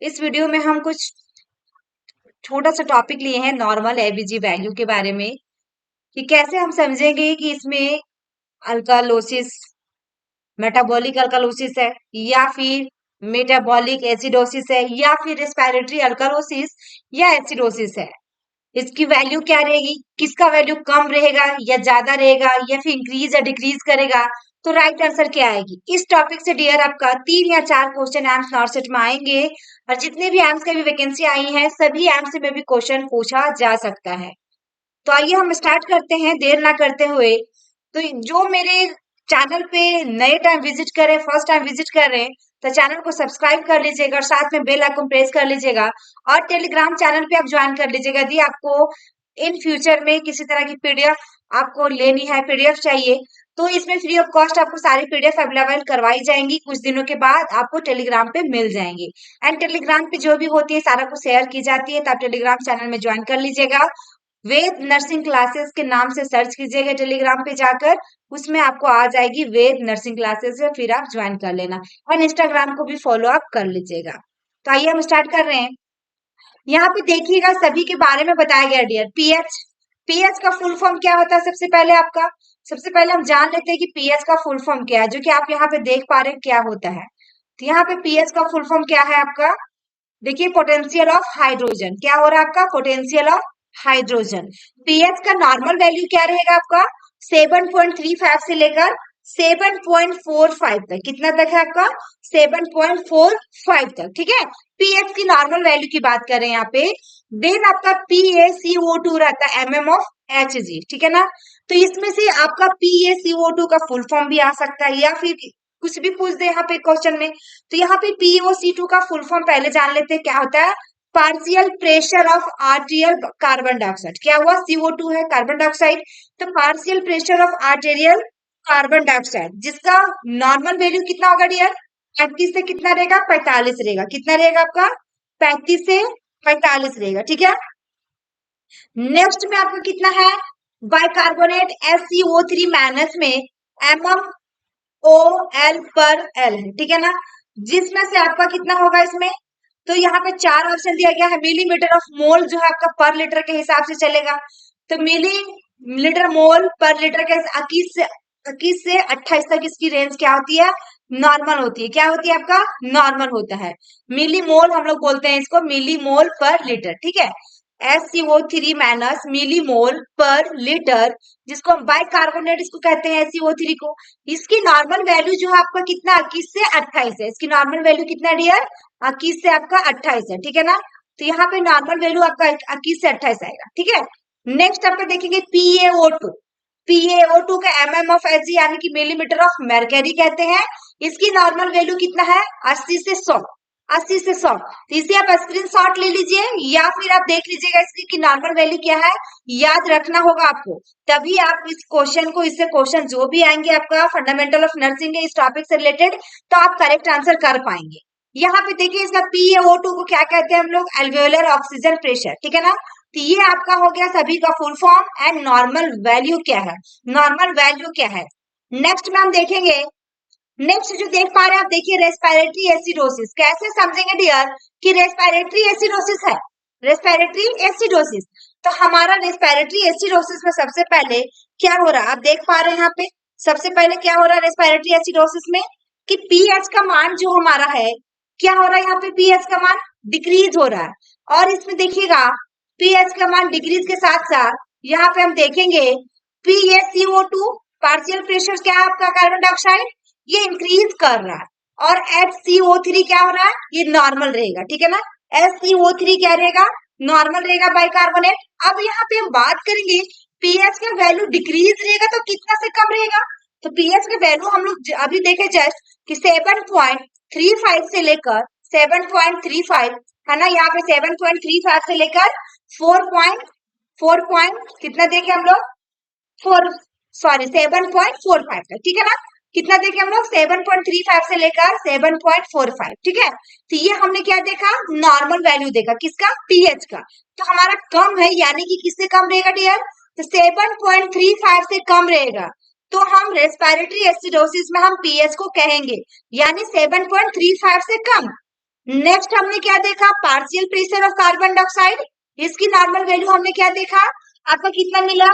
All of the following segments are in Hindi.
इस वीडियो में हम कुछ छोटा सा टॉपिक लिए हैं नॉर्मल एबीजी वैल्यू के बारे में कि कैसे हम समझेंगे कि इसमें अल्कालोसिस मेटाबॉलिक अल्कालोसिस है या फिर मेटाबॉलिक एसिडोसिस है या फिर रेस्पिरेटरी अल्कालोसिस या एसिडोसिस है। इसकी वैल्यू क्या रहेगी, किसका वैल्यू कम रहेगा या ज्यादा रहेगा या फिर इंक्रीज या डिक्रीज करेगा, तो राइट आंसर क्या आएगी। इस टॉपिक से डियर आपका 3 या 4 क्वेश्चन एम्स नॉर्सेट में आएंगे और जितने भी एम्स का भी वैकेंसी आई है सभी एम्स में भी क्वेश्चन पूछा जा सकता है। तो आइए हम स्टार्ट करते हैं देर ना करते हुए। तो जो मेरे चैनल पे नए टाइम विजिट करें, फर्स्ट टाइम विजिट कर रहे हैं, तो चैनल को सब्सक्राइब कर लीजिएगा और साथ में बेल आइकन प्रेस कर लीजिएगा और टेलीग्राम चैनल पे आप ज्वाइन कर लीजिएगा यदि आपको इन फ्यूचर में किसी तरह की पीडीएफ आपको लेनी है, पीडीएफ चाहिए, तो इसमें फ्री ऑफ कॉस्ट आपको सारी पीडीएफ अवेलेबल करवाई जाएंगी। कुछ दिनों के बाद आपको टेलीग्राम पे मिल जाएंगे एंड टेलीग्राम पे जो भी होती है सारा कुछ शेयर की जाती है, तो आप टेलीग्राम चैनल में ज्वाइन कर लीजिएगा। वेद नर्सिंग क्लासेस के नाम से सर्च कीजिएगा टेलीग्राम पे जाकर, उसमें आपको आ जाएगी वेद नर्सिंग क्लासेस है, फिर आप ज्वाइन कर लेना और इंस्टाग्राम को भी फॉलो अप कर लीजिएगा। तो आइए हम स्टार्ट कर रहे हैं। यहाँ पे देखिएगा सभी के बारे में बताया गया डियर। पीएच, पीएच का फुल फॉर्म क्या होता है सबसे पहले आपका, सबसे पहले हम जान लेते हैं कि पीएच का फुल फॉर्म क्या है, जो कि आप यहाँ पे देख पा रहे हैं क्या होता है। तो यहाँ पे पीएच का फुल फॉर्म क्या है आपका, देखिए पोटेंशियल ऑफ हाइड्रोजन, क्या हो रहा है आपका पोटेंशियल ऑफ हाइड्रोजन। पीएच का नॉर्मल वैल्यू क्या रहेगा आपका 7.35 से लेकर 7.45 तक, कितना तक है आपका 7.45 तक, ठीक है। पीएच की नॉर्मल वैल्यू की बात करें यहाँ पे, देन आपका PaCO2 रहता है MM ऑफ Hg, ठीक है ना। तो इसमें से आपका PaCO2 का फुल फॉर्म भी आ सकता है या फिर कुछ भी पूछ दे यहाँ पे क्वेश्चन में। तो यहाँ पे POC2 का फुल फॉर्म पहले जान लेते हैं क्या होता है, partial pressure of arterial carbon dioxide. क्या हुआ, CO2 है कार्बन डाइऑक्साइड, तो partial pressure of arterial carbon dioxide, जिसका नॉर्मल वैल्यू कितना होगा डियर 35 से कितना रहेगा 45 रहेगा, कितना रहेगा आपका 35 से 45 रहेगा, ठीक है। नेक्स्ट में आपका कितना है, बाइकार्बोनेट FeO3 माइनस में MmOl पर L है, ठीक है ना। जिसमें से आपका कितना होगा इसमें, तो यहाँ पे 4 ऑप्शन दिया गया है। मिलीमीटर ऑफ मोल जो है आपका पर लीटर के हिसाब से चलेगा, तो मिली लीटर मोल पर लीटर के 21 से 28 तक इसकी रेंज क्या होती है, नॉर्मल होती है। क्या होती है आपका नॉर्मल होता है, मिली मोल हम लोग बोलते हैं इसको, मिली मोल पर लीटर, ठीक है। SCO3 माइनस मिली मोल पर लीटर, जिसको हम बाइकार्बोनेट इसको कहते हैं SCO3 को। इसकी नॉर्मल वैल्यू जो है आपका कितना 21 से 28 है, इसकी नॉर्मल वैल्यू कितना डियर 21 से आपका 28 है, ठीक है ना। तो यहाँ पे नॉर्मल वैल्यू आपका 21 से 28 आएगा, ठीक है। नेक्स्ट आपका देखेंगे PaO2, PaO2 का MM ऑफ Hg यानी कि मिलीमीटर ऑफ मरकरी कहते हैं। इसकी नॉर्मल वैल्यू कितना है 80 से 100, 80 से 100। तो इसे आप स्क्रीनशॉट ले लीजिए या फिर आप देख लीजिएगा इसकी कि नॉर्मल वैल्यू क्या है, याद रखना होगा आपको, तभी आप इस क्वेश्चन को, इससे क्वेश्चन जो भी आएंगे आपका फंडामेंटल ऑफ नर्सिंग इस टॉपिक से रिलेटेड, तो आप करेक्ट आंसर कर पाएंगे। यहाँ पे देखिए इसका PaO2 को क्या कहते हैं हम लोग, एल्वेओलर ऑक्सीजन प्रेशर, ठीक है ना। तो ये आपका हो गया सभी का full form and normal value क्या है, नॉर्मल वैल्यू क्या है। नेक्स्ट में हम देखेंगे, नेक्स्ट जो देख पा रहे हैं आप देखिए रेस्पिरेटरी एसिडोसिस, कैसे समझेंगे डियर कि रेस्पिरेटरी एसिडोसिस है, रेस्पिरेटरी एसिडोसिस। तो हमारा रेस्पिरेटरी एसिडोसिस में सबसे पहले क्या हो रहा है आप देख पा रहे हैं यहाँ पे, सबसे पहले क्या हो रहा है रेस्पिरेटरी एसिडोसिस में कि पीएच का मान जो हमारा है, क्या हो रहा है यहाँ पे पीएच का मान डिक्रीज हो रहा है। और इसमें देखिएगा पीएच का मान डिक्रीज के साथ साथ यहाँ पे हम देखेंगे PaCO2 पार्शियल प्रेशर क्या है आपका कार्बन डाइऑक्साइड, ये इंक्रीज कर रहा है। और HCO3 क्या हो रहा है, ये नॉर्मल रहेगा, ठीक है ना। SCO3 क्या रहेगा, नॉर्मल रहेगा बाइकार्बोनेट। अब यहाँ पे हम बात करेंगे पीएच का वैल्यू डिक्रीज रहेगा तो कितना से कम रहेगा, तो पीएच का वैल्यू हम लोग अभी देखे जस्ट कि 7.35 से लेकर 7.35 है ना, यहाँ पे 7.35 से लेकर 4 कितना देखे हम लोग 7.45 तक, ठीक है ना। कितना देखे हम लोग 7.35 से लेकर 7.45, ठीक है। तो ये हमने क्या देखा, नॉर्मल वैल्यू देखा किसका, पीएच का। तो हमारा कम है यानी कि किससे कम रहेगा डियर, तो 7.35 से कम रहेगा, तो हम रेस्पिरेटरी एसिडोसिस में हम पीएच को कहेंगे, यानी 7.35 से कम। नेक्स्ट हमने क्या देखा, partial pressure of carbon dioxide, इसकी नॉर्मल वैल्यू हमने क्या देखा, आपका कितना मिला,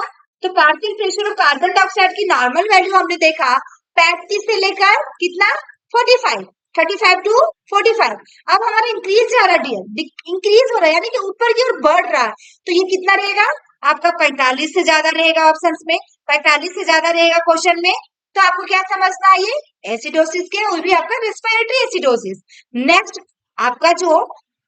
तो partial pressure of carbon dioxide की नॉर्मल वैल्यू हमने देखा 35 से लेकर कितना 45, 35 टू 45। अब हमारा इंक्रीज जा रहा है डियर, इंक्रीज हो रहा है यानी कि ऊपर की ओर बढ़ रहा है, तो ये कितना रहेगा आपका 45 से ज्यादा रहेगा ऑप्शंस में, 45 से ज्यादा रहेगा क्वेश्चन में। तो आपको क्या समझना है, ये एसिडोसिस के, वो भी आपका रेस्पिरेटरी एसिडोसिस। नेक्स्ट आपका जो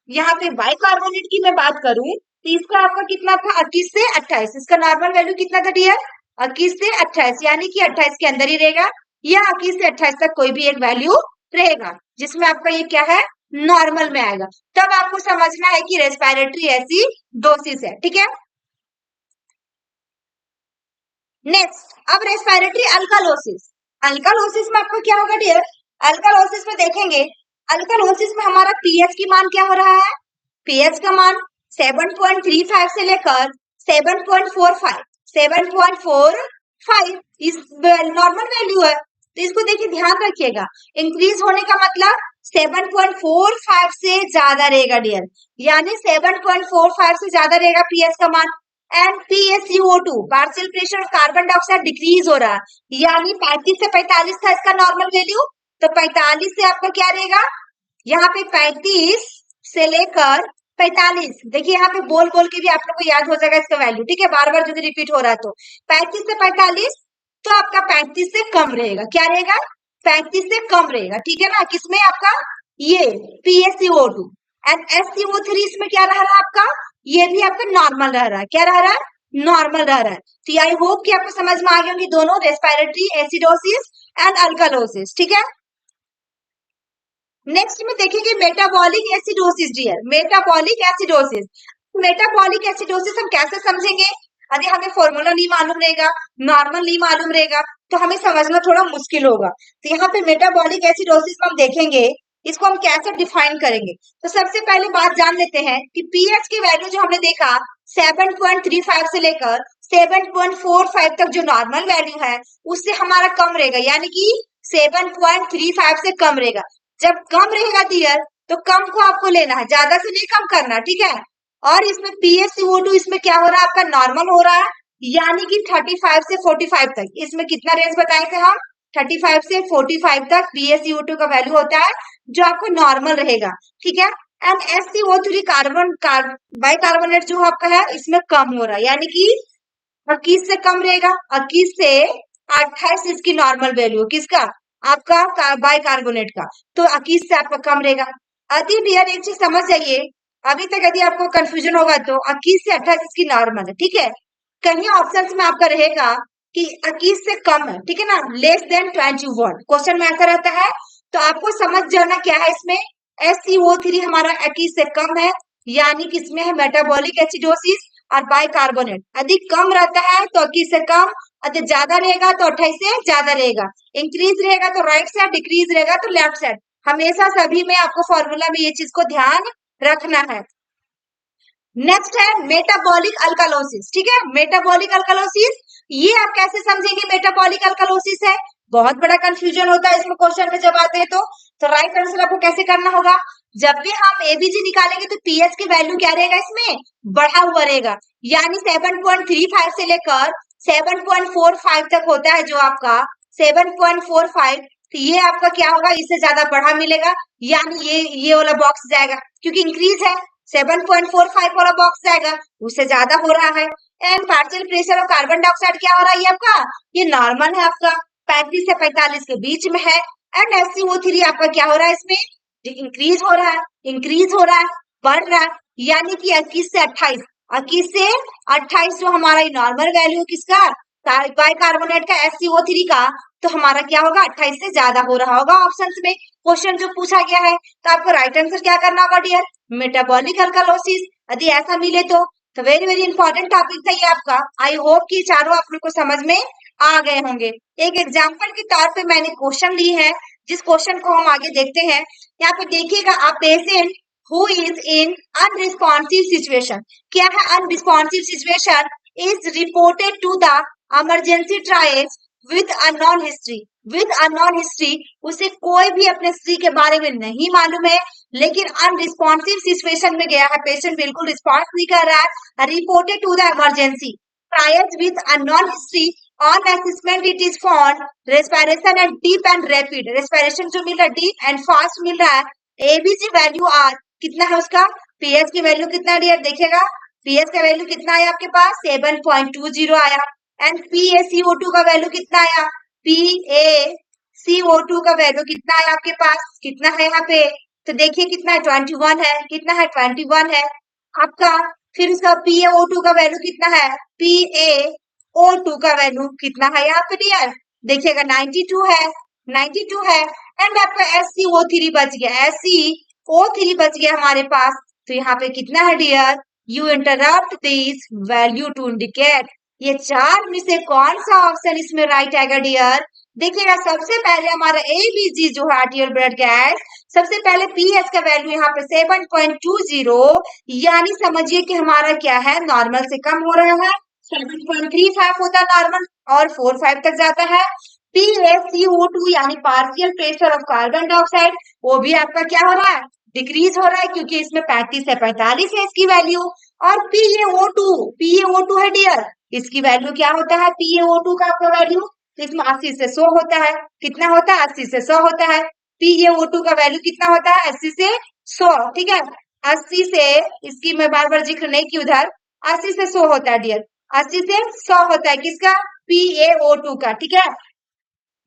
यहाँ पे बाइकार्बोनेट की मैं बात करूं, तो इसका आपका कितना था 21 से 28, इसका नॉर्मल वैल्यू कितना था डियर 21 से 28, यानी कि 28 के अंदर ही रहेगा, या 21 से 28 तक कोई भी एक वैल्यू रहेगा जिसमें आपका ये क्या है नॉर्मल में आएगा। तब आपको समझना है कि रेस्पिरेटरी एसिडोसिस है, ठीक है। नेक्स्ट अब रेस्पिरेटरी अल्कालोसिस, अल्कालोसिस में आपको क्या होगा डियर, अल्कालोसिस में देखेंगे, अल्कालोसिस में हमारा पीएच की मान क्या हो रहा है, पीएच का मान 7.35 से लेकर 7.45, 7.45 इस नॉर्मल वैल्यू है, तो इसको देखिए ध्यान रखिएगा, इंक्रीज होने का मतलब 7.45 से ज्यादा रहेगा डियर, यानी 7.45 से ज्यादा रहेगा पीएच का मान। And PaCO2 partial pressure of carbon dioxide decrease हो रहा है, यानी 35 से 45 था इसका नॉर्मल वैल्यू, तो 45 से आपका क्या रहेगा, यहाँ पे 35 से लेकर 45, देखिए यहाँ पे बोल बोल के भी आप लोग को याद हो जाएगा इसका वैल्यू, ठीक है, बार बार जो रिपीट हो रहा है, तो 35 से 45, तो आपका 35 से कम रहेगा, क्या रहेगा 35 से कम रहेगा, ठीक है ना, किसमें आपका ये PaCO2। एंड SCO3 इसमें क्या रह रहा है आपका, ये भी आपका नॉर्मल रह रहा है, क्या रह रहा है नॉर्मल रह रहा है। तो आई होप कि आपको समझ में आ गए होंगे दोनों रेस्पिरेटरी एसिडोसिस एंड अल्कालोसिस, ठीक है। नेक्स्ट में देखेंगे metabolic acidosis dear, metabolic acidosis, metabolic acidosis हम कैसे समझेंगे, यदि हमें फॉर्मूला नहीं मालूम रहेगा, नॉर्मल नहीं मालूम रहेगा, तो हमें समझना थोड़ा मुश्किल होगा। तो यहाँ पे मेटाबॉलिक एसिडोसिस हम देखेंगे, इसको हम कैसे डिफाइन करेंगे, तो सबसे पहले बात जान लेते हैं कि पीएच की वैल्यू जो हमने देखा 7.35 से लेकर 7.45 तक जो नॉर्मल वैल्यू है उससे हमारा कम रहेगा, यानी कि 7.35 से कम रहेगा। जब कम रहेगा डियर, तो कम को आपको लेना है, ज्यादा से नहीं कम करना, ठीक है। और इसमें PaCO2 इसमें क्या हो रहा है आपका नॉर्मल हो रहा है, यानी कि 35 से 45 तक, इसमें कितना रेंज बताए थे हम 35 से 45 तक PaCO2 का वैल्यू होता है जो आपको नॉर्मल रहेगा, ठीक है। एंड SCO3 बाइकार्बोनेट जो आपका है इसमें कम हो रहा है, यानी कि 21 से कम रहेगा, 21 से 28 इसकी नॉर्मल वैल्यू, किसका आपका बाइकार्बोनेट का, तो 21 से आपका कम रहेगा। अति डियर एक चीज समझ जाइए, अभी तक यदि आपको कंफ्यूजन होगा तो 21 से 28 इसकी नॉर्मल है, ठीक है। कहीं ऑप्शन में आपका रहेगा कि 21 से कम है, ठीक है ना, लेस देन 21 क्वेश्चन में ऐसा रहता है, तो आपको समझ जाना क्या है इसमें, SCO3 हमारा 21 से कम है, यानी कि इसमें है मेटाबॉलिक एसिडोसिस, और बाइकार्बोनेट अधिक कम रहता है तो 21 से कम, अधिक ज्यादा रहेगा तो 28 से ज्यादा रहेगा, इंक्रीज रहेगा तो राइट साइड, डिक्रीज रहेगा तो लेफ्ट साइड, हमेशा सभी में आपको फॉर्मूला में ये चीज को ध्यान रखना है। नेक्स्ट है मेटाबॉलिक अल्कालोसिस, ठीक है, मेटाबॉलिक अल्कालोसिस, ये आप कैसे समझेंगे मेटाबॉलिक अल्कालोसिस है, बहुत बड़ा कंफ्यूजन होता है इसमें क्वेश्चन में जब आते हैं, तो राइट आंसर आपको कैसे करना होगा, जब भी हम एबीजी निकालेंगे तो पीएच की वैल्यू क्या रहेगा इसमें बढ़ा हुआ रहेगा, यानी 7.35 से लेकर 7.45 तक होता है जो आपका 7.45, तो ये आपका क्या होगा इससे ज्यादा बढ़ा मिलेगा, यानी ये वाला बॉक्स जाएगा, क्योंकि इंक्रीज है 7.45 वाला बॉक्स जाएगा, उससे ज्यादा हो रहा है। And partial pressure of carbon dioxide क्या हो रहा है ये आपका, ये नॉर्मल है आपका 35 से 45 के बीच में है। एंड SCO3 आपका क्या हो रहा है इसमें इंक्रीज हो रहा है, इंक्रीज हो रहा है, बढ़ रहा है, यानी कि 21 से 28, 21 से 28 जो हमारा नॉर्मल वैल्यू किसका बाइकार्बोनेट का SCO3 का, तो हमारा क्या होगा 28 से ज्यादा हो रहा होगा ऑप्शंस में, क्वेश्चन जो पूछा गया है, तो आपको राइट आंसर क्या करना होगा डियर मेटाबॉलिक अल्कालोसिस, यदि ऐसा मिले तो वेरी वेरी इंपॉर्टेंट टॉपिक था ये आपका, आई होप कि चारों आप लोग को समझ में आ गए होंगे। एक एग्जाम्पल के तौर पे मैंने क्वेश्चन ली है, जिस क्वेश्चन को हम आगे देखते हैं, यहाँ पे देखिएगा, a patient who is in unresponsive situation, क्या है unresponsive situation, is reported to the emergency trials with unknown history, with unknown history, उसे कोई भी अपने हिस्ट्री के बारे में नहीं मालूम है, लेकिन अनरिस्पॉन्सिव सिचुएशन में गया है, पेशेंट बिल्कुल रिस्पॉन्स नहीं कर रहा है, reported to the emergency, trials with unknown history, on assessment it is found respiration and deep and rapid, respiration जो मिल रहा है डीप एंड फास्ट मिल रहा है, एबीसी वैल्यू आर कितना है उसका, पीएच की वैल्यू कितना है, देखिएगा पीएच का वैल्यू कितना आया आपके पास 7.20 आया, एंड पीएसीओ2 का वैल्यू कितना आया, PaCO2 का वैल्यू कितना है आपके पास, कितना है यहाँ पे, तो देखिए कितना है 21 है, कितना है 21 है आपका, फिर उसका PaO2 का वैल्यू कितना है, PaO2 का वैल्यू कितना है यहाँ पे डियर, देखिएगा 92 है, 92 है, एंड आपका SCO3 बच गया, SCO3 बच गया हमारे पास, तो यहाँ पे कितना है dear, you interpret this value to indicate, ये चार में से कौन सा ऑप्शन इसमें राइट आएगा डियर, देखिएगा सबसे पहले हमारा एबीजी जो है आर्टियल ब्लड गैस, सबसे पहले पीएच का वैल्यू यहाँ पे 7.20, यानी समझिए कि हमारा क्या है, नॉर्मल से कम हो रहा है, 7.35 होता है नॉर्मल और 4.5 तक जाता है, PaCO2 यानी partial pressure of carbon dioxide, वो भी आपका क्या हो रहा है, डिक्रीज हो रहा है, क्योंकि इसमें 35 से 45 है इसकी वैल्यू, और PaO2 है डियर, इसकी वैल्यू क्या होता है, PaO2 का आपका वैल्यू, तो इसमें 80 से 100 होता है, कितना होता है 80 से 100 होता है, PaO2 का वैल्यू कितना होता है 80 से 100, ठीक है, 80 से, इसकी मैं बार बार जिक्र नहीं की उधर, 80 से 100 होता है डियर, 80 से 100 होता है किसका, PaO2 का, ठीक है।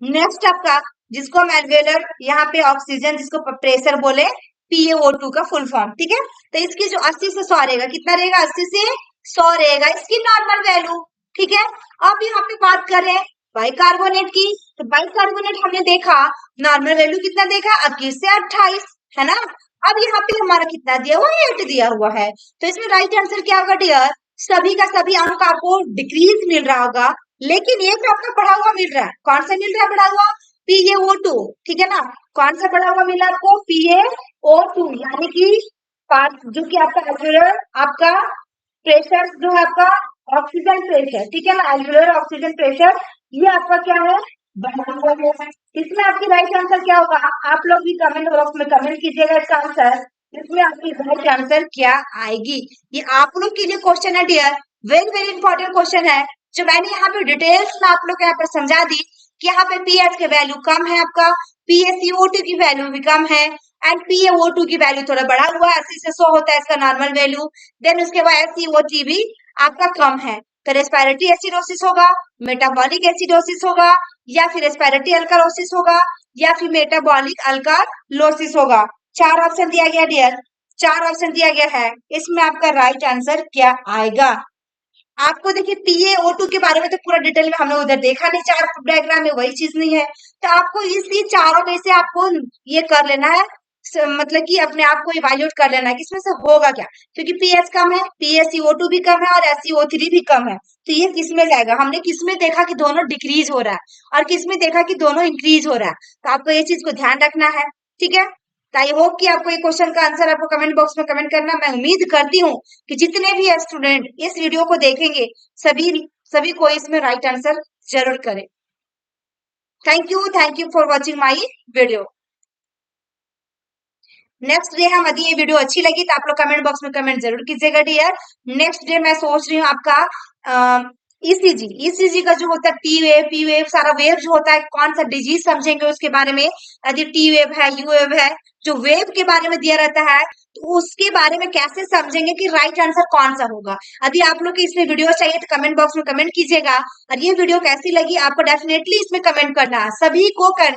नेक्स्ट आपका, जिसको हम एल्वेलर यहाँ पे ऑक्सीजन जिसको प्रेशर बोले, PaO2 का फुल फॉर्म, ठीक है, तो इसकी जो 80 से 100 रहेगा, कितना रहेगा 80 से 100 रहेगा इसकी नॉर्मल वैल्यू, ठीक है। अब यहाँ पे बात करें बाइकार्बोनेट की, तो बाइकार्बोनेट हमने देखा नॉर्मल वैल्यू कितना देखा 21 से 28, है ना, अब यहाँ पे हमारा कितना दिया हुआ है 8 दिया हुआ है, तो इसमें राइट आंसर क्या होगा डियर, सभी का सभी अंक आपको डिक्रीज मिल रहा होगा, लेकिन एक आपका बढ़ा हुआ मिल रहा है, कौन सा मिल रहा है बढ़ा हुआ, PaO2, ठीक है ना, कौन सा बढ़ा हुआ मिला आपको, PaO2, यानी कि जो कि आपका एल्वेलर आपका प्रेशर जो है आपका ऑक्सीजन प्रेशर, ठीक है ना, एल्वेलर ऑक्सीजन प्रेशर, ये आपका क्या है बढ़ा हुआ है, इसमें आपकी राइट आंसर क्या होगा, आप लोग भी कमेंट बॉक्स में कमेंट कीजिएगा इसका आंसर, इसमें आपकी राइट आंसर क्या आएगी, ये आप लोग के लिए क्वेश्चन है dear, very very important question है, जो मैंने यहाँ पे डिटेल्स में आप लोग को यहाँ पे समझा दी कि यहाँ पे पीएच के वैल्यू कम है आपका, PaCO2 की वैल्यू भी कम है, एंड PaO2 की वैल्यू थोड़ा बढ़ा हुआ है, 80 से 100 होता है इसका नॉर्मल वैल्यू, देन उसके बाद SCO3 भी आपका कम है, तो रेस्पिरेटरी एसिडोसिस होगा, मेटाबॉलिक एसिडोसिस होगा, या फिर रेस्पिरेटरी अल्कालोसिस होगा, या फिर मेटाबॉलिक अल्कालोसिस होगा, चार ऑप्शन दिया गया डियर, चार ऑप्शन दिया गया है, इसमें आपका राइट आंसर क्या आएगा, आपको देखिए PaO2 के बारे में तो पूरा डिटेल में हमने उधर देखा नहीं, चार डायग्राम में वही चीज नहीं है, तो आपको इसी चारों में से आपको ये कर लेना है, मतलब कि अपने आप को इवैल्यूएट कर लेना है कि इसमें से होगा क्या, क्योंकि पीएच कम है, PaCO2 भी कम है और SCO3 भी कम है, तो ये किसमें जाएगा, हमने किसमें देखा कि दोनों डिक्रीज हो रहा है और किसमें देखा कि दोनों इंक्रीज हो रहा है, तो आपको ये चीज को ध्यान रखना है, ठीक है। तो आई होप कि आपको ये क्वेश्चन का आंसर आपको कमेंट बॉक्स में कमेंट करना, मैं उम्मीद करती हूँ कि जितने भी स्टूडेंट इस वीडियो को देखेंगे सभी सभी को इसमें राइट आंसर जरूर करें। Thank you for watching my video. Next day हम, यदि ये वीडियो अच्छी लगी तो आप लोग कमेंट बॉक्स में कमेंट जरूर कीजिएगा डियर। नेक्स्ट डे मैं सोच रही हूँ आपका ईसीजी का जो होता है पी वेव सारा वेव जो होता है, कौन सा डिजीज समझेंगे उसके बारे में, यदि टी वेव है यू वेव है, जो वेव के बारे में दिया रहता है तो उसके बारे में कैसे समझेंगे कि राइट आंसर कौन सा होगा। यदि आप लोग की इसमें वीडियो चाहिए तो कमेंट बॉक्स में कमेंट कीजिएगा, और ये वीडियो कैसी लगी आपको डेफिनेटली इसमें कमेंट करना है, सभी को करना।